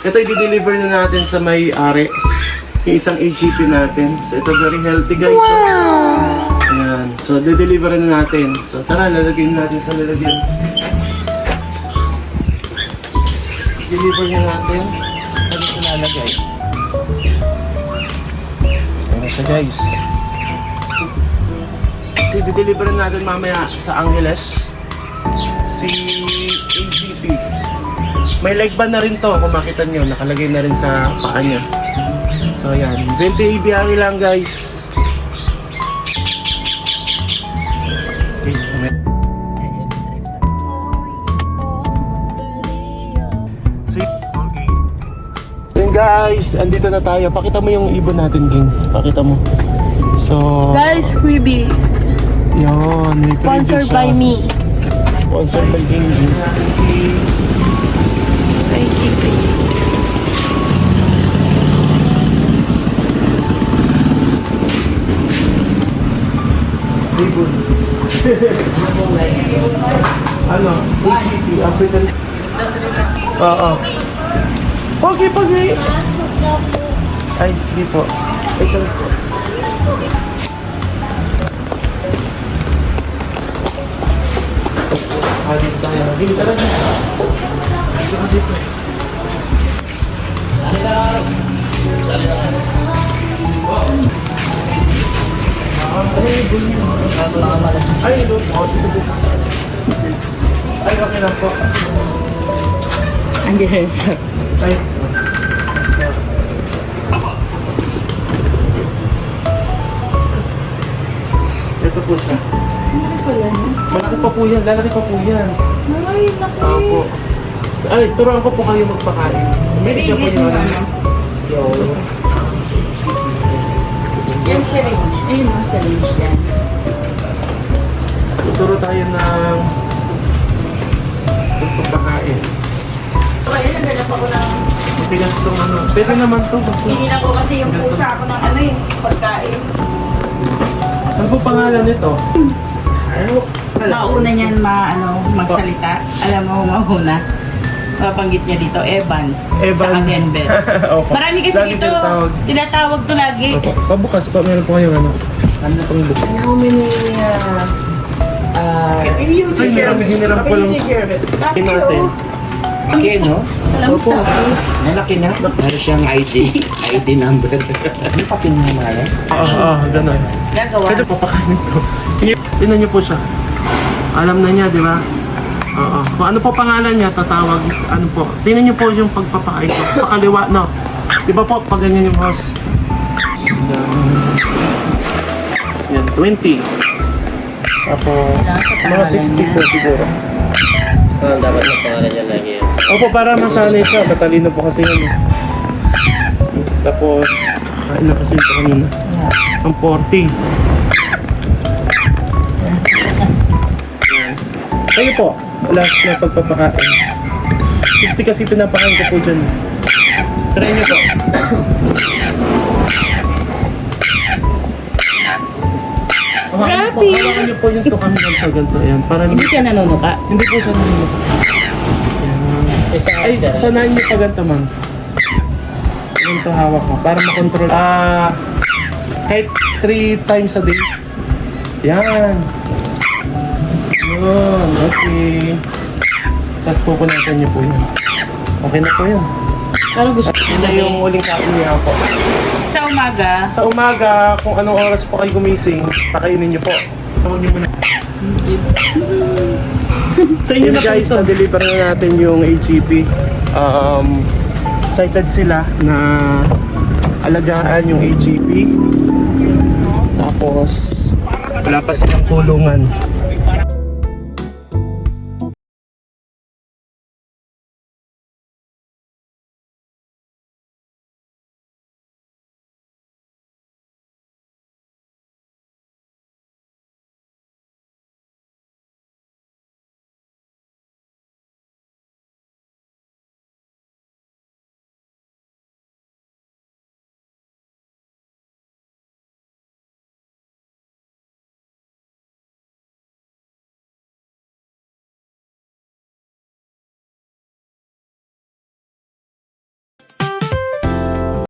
Ito i-deliver na natin sa may-ari. Yung isang HEP natin. So ito very healthy guys. Wow! Ayan. So de-deliver na natin. So tara, lalagyan natin sa lalagyan. Deliver na natin. Ano ito lalagay? Ayan na siya guys. I-deliver na natin mamaya sa Angeles. Si HEP. May leg band na rin to, kung makita nyo, nakalagay na rin sa paa niya. So yan, 20 ABR lang guys. Okay, so, okay. Then guys, andito na tayo. Pakita mo yung ibon natin, Ging. Pakita mo. So, Guys, freebies. yun, may Sponsored freebie siya. by me. Sponsored by Ging. Si Ibon. Ano? HEP, African. Oo. Pogi. Ay, sige po. Ay, sorry po. Dito tayo. Dito talaga. Dito. Ay, doon po. Ay, okay lang po. Andiyan sir. Ay. Ito po siya. Malaki pa po yan. Lalaki pa po yan. Ay, laki. Opo. Ay, turuan ko po kayo magpakain. May siya po yun. Yan syringe. Ayun ang syringe yan. Tuturo tayo ng pagpapakain. Okay, nagdala pa ko ng... Matigas itong ano. Pwede naman to. Hinila ko kasi yung pusa ko ng ano eh, pagkain. Ano po pangalan nito? Mauna niyan magsalita. Alam mo, mauna. Mapanggit niya dito, Evan. Evan. Saka Denver. Opo. Marami kasi Lagi dito. tinatawag. Tinatawag to lagi. Opo. Pabukas pa. Meron po kayong ano. Ano na pang bukas? How many, Ay, hiniram ko lang. Tingnan natin. Malaki, no? alam mo sa Malaki na. Meron siyang ID number. Ano pa pinamala? Ganun. gagawa. Pwede papakainin ko. Tingnan niyo po siya. Alam na niya, di ba? Oo. Kung ano po pangalan niya, tatawag. Ano po. Tingnan niyo po yung pagpapakain ko. Pakaliwa, no? Di ba po, pag ganyan yung house? Yan, 20. Tapos, mga 60 po siguro. Dapat na pangalan niya lagi yan. Opo, para masanay siya. Matalino po kasi yun. Tapos, kain na kasi ito kanina. Ang 40. Yan. Kayo po, last na pagpapakain. 60 kasi pinapakain ko po dyan. Try niyo po. Grabe! Hawakan niyo po yung tukang ganito. Ayan, para Hindi siya nanunuka. hindi po siya nalimutan. Sa isang Ay, sir. sanayin niyo pa ganito, ma'am. Ganito hawak ko, para makontrol. Kahit 3 times a day. Yan. Yun, okay. Tapos pupunasan niyo po yun. Okay na po yun. Parang gusto ko Yun na yung huling kain niya po. Sa umaga, Sa umaga, kung anong oras po kayo gumising, pakainin niyo po. Tawag niyo muna. Sa inyo na guys, na-deliver na natin yung HEP. Excited sila na alagaan yung HEP. Tapos, wala pa silang kulungan.